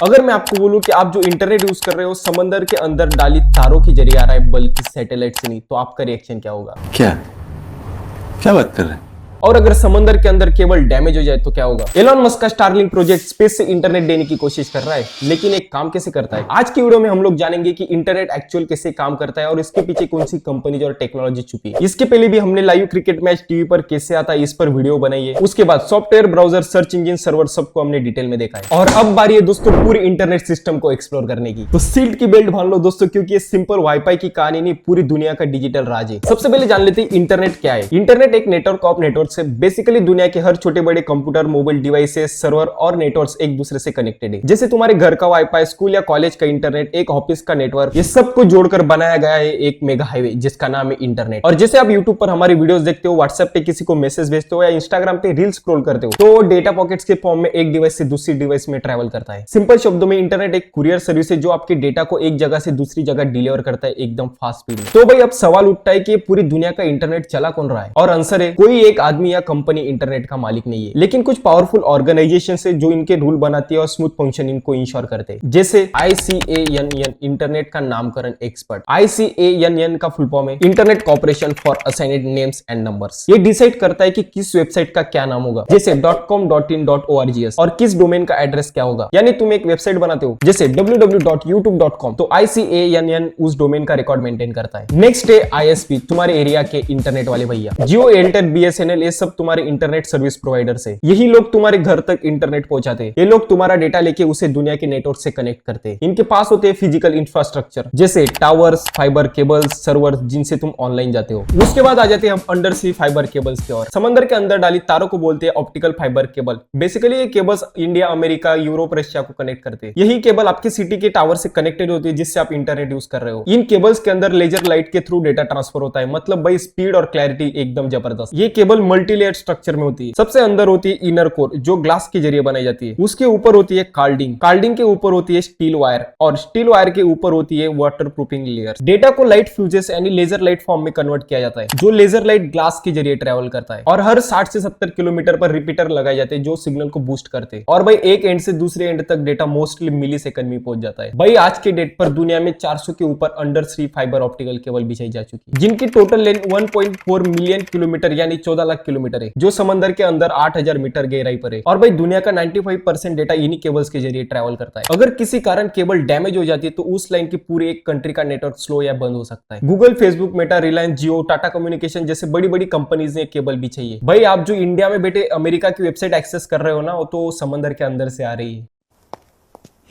अगर मैं आपको बोलूं कि आप जो इंटरनेट यूज कर रहे हो समंदर के अंदर डाली तारों के जरिए आ रहा है बल्कि सैटेलाइट से नहीं, तो आपका रिएक्शन क्या होगा? क्या क्या बात कर रहे हैं? और अगर समंदर के अंदर केबल डैमेज हो जाए तो क्या होगा? एलॉन मस्क का स्टारलिंक प्रोजेक्ट स्पेस से इंटरनेट देने की कोशिश कर रहा है, लेकिन एक काम कैसे करता है? आज की वीडियो में हम लोग जानेंगे कि इंटरनेट एक्चुअल कैसे काम करता है और इसके पीछे कौन सी कंपनीज और टेक्नोलॉजी छुपी है। इसके पहले भी हमने लाइव क्रिकेट मैच टीवी पर कैसे आता है इस पर वीडियो बनाई है। उसके बाद software, browser, search engine, server सबको हमने डिटेल में देखा है। और अब बारी है दोस्तों पूरे इंटरनेट सिस्टम को एक्सप्लोर करने की। तो सीट की बेल्ट बांध लो दोस्तों, क्योंकि ये सिंपल वाईफाई की कहानी नहीं, पूरी दुनिया का डिजिटल राज है। सबसे पहले जान लेते हैं इंटरनेट क्या है। इंटरनेट एक नेटवर्क ऑफ नेटवर्क से बेसिकली दुनिया के हर छोटे बड़े कंप्यूटर, मोबाइल डिवाइसेस, सर्वर और नेटवर्क्स एक दूसरे से कनेक्टेड है। जैसे तुम्हारे घर का वाईफाई, स्कूल या कॉलेज का इंटरनेट, एक ऑफिस का नेटवर्क, ये सबको जोड़कर बनाया गया है एक मेगा हाईवे जिसका नाम है इंटरनेट। और जैसे आप यूट्यूब पर हमारी वीडियोस देखते हो, व्हाट्सएप पे किसी को मैसेज भेजते हो या इंस्टाग्राम पे रील स्क्रॉल करते हो, तो डेटा पॉकेट्स के फॉर्म में एक डिवाइस से दूसरी डिवाइस में ट्रैवल करता है। सिंपल शब्दों में इंटरनेट एक कुरियर सर्विस है जो आपके डेटा को एक जगह से दूसरी जगह डिलीवर करता है एकदम फास्ट स्पीड में। तो भाई अब सवाल उठता है कि पूरी दुनिया का इंटरनेट चला कौन रहा है? और आंसर है कोई एक आदमी या कंपनी इंटरनेट का मालिक नहीं है, लेकिन कुछ पावरफुल ऑर्गेनाइजेशन है जो इनके रूल बनाती है और स्मूथ फंक्शन इनको इंश्योर करते हैं। जैसे ICANN, इंटरनेट का नामकरण एक्सपर्ट। ICANN का फुल फॉर्म है Internet Corporation for Assigned Names and Numbers. ये डिसाइड करता है कि किस वेबसाइट का क्या नाम होगा, जैसे .com, .in, .orgs, और किस डोमेन का एड्रेस क्या होगा। यानी तुम एक वेबसाइट बनाते हो जैसे www.youtube.com, तो ICANN उस डोमेन का रिकॉर्ड मेंटेन करता है। नेक्स्ट है ISP, तुम्हारे एरिया के इंटरनेट वाले भैया। जियो, एयरटेल, BSNL, ये सब तुम्हारे इंटरनेट सर्विस प्रोवाइडर से। यही लोग तुम्हारे घर तक इंटरनेट पहुंचाते हैं। ये लोग तुम्हारा डेटा लेके उसे दुनिया के नेटवर्क से कनेक्ट करते हैं। इनके पास होते हैं फिजिकल इंफ्रास्ट्रक्चर जैसे टावर्स, फाइबर केबल्स, सर्वर जिनसे तुम ऑनलाइन जाते हो। उसके बाद आ जाते हैं हम अंडर सी फाइबर केबल्स की ओर। समंदर के अंदर डाली तारों को बोलते हैं ऑप्टिकल फाइबर केबल। बेसिकली ये cables India, America, Europe, Russia को कनेक्ट करते हैं। यही केबल आपकी सिटी के टावर से कनेक्टेड होती है जिससे आप इंटरनेट यूज कर रहे हो। इन केबल्स के अंदर लेजर लाइट के थ्रू डेटा ट्रांसफर होता है, मतलब भाई स्पीड और क्लैरिटी एकदम जबरदस्त। ये केबल मल्टीलेयर स्ट्रक्चर में होती है। सबसे अंदर होती है इनर कोर जो ग्लास के जरिए बनाई जाती है। उसके ऊपर होती है कार्डिंग, कार्डिंग के ऊपर होती है स्टील वायर, और स्टील वायर के ऊपर होती है वाटर प्रूफिंग लेयर। डेटा को लाइट फ्यूजेस यानी लेजर लाइट फॉर्म में कन्वर्ट किया जाता है जो लेजर लाइट ग्लास के जरिए ट्रेवल करता है। और हर 60 से 70 किलोमीटर पर रिपीटर लगाए जाते हैं जो सिग्नल को बूस्ट करते हैं। और भाई एक एंड से दूसरे एंड तक डेटा मोस्टली मिली सेकंड में पहुंच जाता है। भाई आज के डेट पर दुनिया में 400 के ऊपर under sea fibre optical cable बिछाई जा चुकी है जिनकी टोटल लेंथ 1.4 मिलियन किलोमीटर यानी 14 लाख किलोमीटर है, जो समंदर के अंदर 8000 मीटर गहराई पर है। और भाई दुनिया का 95% डेटा इन्हीं केबल्स के जरिए ट्रैवल करता है। अगर किसी कारण केबल डैमेज हो जाती है तो उस लाइन की पूरी एक कंट्री का नेटवर्क स्लो या बंद हो सकता है। गूगल, फेसबुक, मेटा, रिलायंस, जियो, टाटा कम्युनिकेशन जैसे बड़ी बड़ी कंपनीज ने केबल बिछाई है। भाई आप जो इंडिया में बैठे अमेरिका की वेबसाइट एक्सेस कर रहे हो ना, वो तो समंदर के अंदर से आ रही है।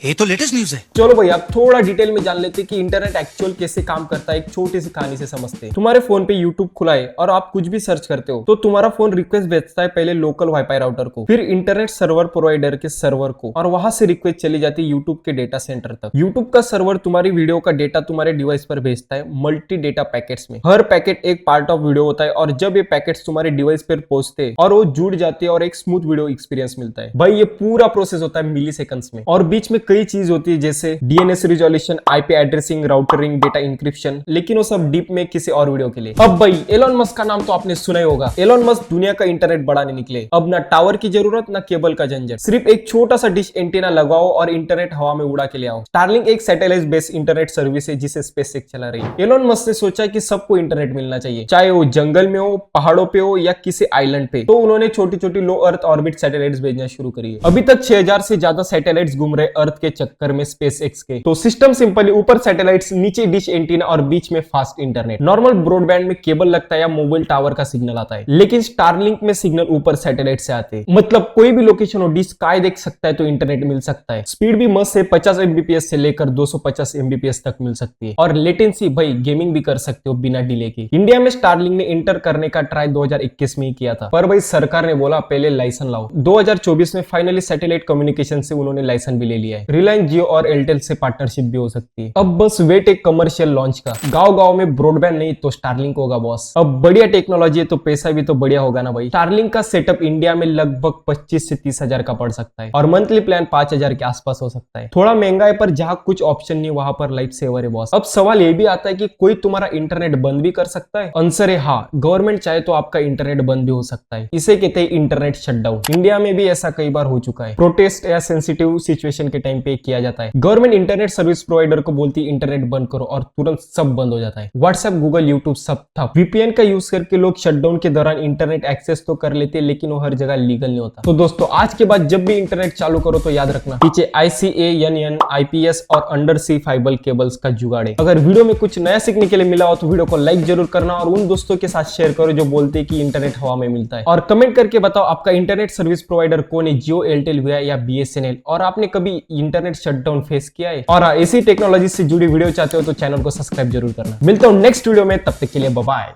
ये तो लेटेस्ट न्यूज़ है। चलो भाई आप थोड़ा डिटेल में जान लेते हैं कि इंटरनेट एक्चुअल कैसे काम करता है। एक छोटी सी कहानी से समझते हैं। तुम्हारे फोन पे यूट्यूब खुला है और आप कुछ भी सर्च करते हो तो तुम्हारा फोन रिक्वेस्ट भेजता है पहले लोकल वाईफाई राउटर को, फिर इंटरनेट सर्वर प्रोवाइडर के सर्वर को, और वहां से रिक्वेस्ट चली जाती है यूट्यूब के डेटा सेंटर तक। यूट्यूब का सर्वर तुम्हारी वीडियो का डेटा तुम्हारे डिवाइस पर भेजता है मल्टी डेटा पैकेट्स में। हर पैकेट एक पार्ट ऑफ वीडियो होता है और जब ये पैकेट्स तुम्हारे डिवाइस पर पहुंचते हैं और वो जुड़ जाते हैं और एक स्मूथ वीडियो एक्सपीरियंस मिलता है। भाई ये पूरा प्रोसेस होता है मिली सेकंड्स में, और बीच में कई चीज होती है जैसे DNS resolution, IP addressing, routing, data encryption, लेकिन वो सब डीप में किसी और वीडियो के लिए। अब भाई एलोन मस्क का नाम तो आपने सुना ही होगा। एलोन मस्क दुनिया का इंटरनेट बढ़ाने निकले। अब ना टावर की जरूरत ना केबल का झंझट, सिर्फ एक छोटा सा डिश एंटीना लगाओ और इंटरनेट हवा में उड़ा के ले आओ। स्टारलिंक एक सैटेलाइट बेस्ड इंटरनेट सर्विस है जिसे स्पेसएक्स चला रही है। एलोन मस्क ने सोचा कि सबको इंटरनेट मिलना चाहिए, चाहे वो जंगल में हो, पहाड़ों पे हो या किसी आइलैंड पे। तो उन्होंने छोटी छोटी लो अर्थ ऑर्बिट सैटेलाइट्स भेजना शुरू करी है। अभी तक 6000 से ज्यादा सैटेलाइट्स घूम रहे अर्थ के चक्कर में स्पेसएक्स के। तो सिस्टम सिंपल है, ऊपर सैटेलाइट्स, नीचे डिश एंटीना और बीच में फास्ट इंटरनेट। नॉर्मल ब्रॉडबैंड में केबल लगता है या मोबाइल टावर का सिग्नल आता है, लेकिन स्टारलिंक में सिग्नल ऊपर सैटेलाइट से आते हैं। मतलब कोई भी लोकेशन हो, डिश स्काई देख सकता है तो इंटरनेट मिल सकता है। स्पीड भी मस्त है, 50 Mbps से लेकर 250 Mbps तक मिल सकती है। और लेटेंसी भाई गेमिंग भी कर सकते हो बिना डिले के। इंडिया में स्टारलिंक ने एंटर करने का ट्राई 2021 में ही किया था, पर भाई सरकार ने बोला पहले लाइसेंस लाओ। 2024 में फाइनली सैटेलाइट कम्युनिकेशन से उन्होंने लाइसेंस भी ले लिया है। रिलायंस, जियो और एयरटेल से पार्टनरशिप भी हो सकती है। अब बस वेट एक कमर्शियल लॉन्च का। गांव गांव में ब्रॉडबैंड नहीं तो स्टारलिंक होगा बॉस। अब बढ़िया टेक्नोलॉजी है तो पैसा भी तो बढ़िया होगा ना भाई। स्टारलिंक का सेटअप इंडिया में लगभग 25 से 30 हजार का पड़ सकता है और मंथली प्लान 5000 के आसपास हो सकता है। थोड़ा महंगा है पर जहां कुछ ऑप्शन नहीं वहां पर लाइफ सेवर है बॉस। अब सवाल ये भी आता है कि कोई तुम्हारा इंटरनेट बंद भी कर सकता है? आंसर है हाँ, गवर्नमेंट चाहे तो आपका इंटरनेट बंद भी हो सकता है। इसे कहते हैं इंटरनेट शटडाउन। इंडिया में भी ऐसा कई बार हो चुका है। प्रोटेस्ट या सेंसिटिव सिचुएशन के टाइम टाइम पे किया जाता है। गवर्नमेंट इंटरनेट सर्विस प्रोवाइडर को बोलती है इंटरनेट बंद करो और तुरंत सब बंद हो जाता है। व्हाट्सएप, गूगल, यूट्यूब सब था। वीपीएन का यूज करके लोग शटडाउन के दौरान इंटरनेट एक्सेस तो कर लेते, लेकिन वो हर जगह लीगल नहीं होता। तो दोस्तों आज के बाद जब भी इंटरनेट चालू करो तो याद रखना पीछे ICANN, IPS और अंडर सी फाइबर केबल्स का जुगाड़ है। अगर वीडियो में कुछ नया सीखने के लिए मिला हो तो वीडियो को लाइक जरूर करना और उन दोस्तों के साथ शेयर करो जो बोलते हैं कि इंटरनेट हवा में मिलता है। और कमेंट करके बताओ आपका इंटरनेट सर्विस प्रोवाइडर कौन है, जियो, एयरटेल, वीआई या BSNL, और आपने कभी इंटरनेट शटडाउन फेस किया है। और ऐसी टेक्नोलॉजी से जुड़ी वीडियो चाहते हो तो चैनल को सब्सक्राइब जरूर करना। मिलता हूं नेक्स्ट वीडियो में, तब तक के लिए बाय बाय।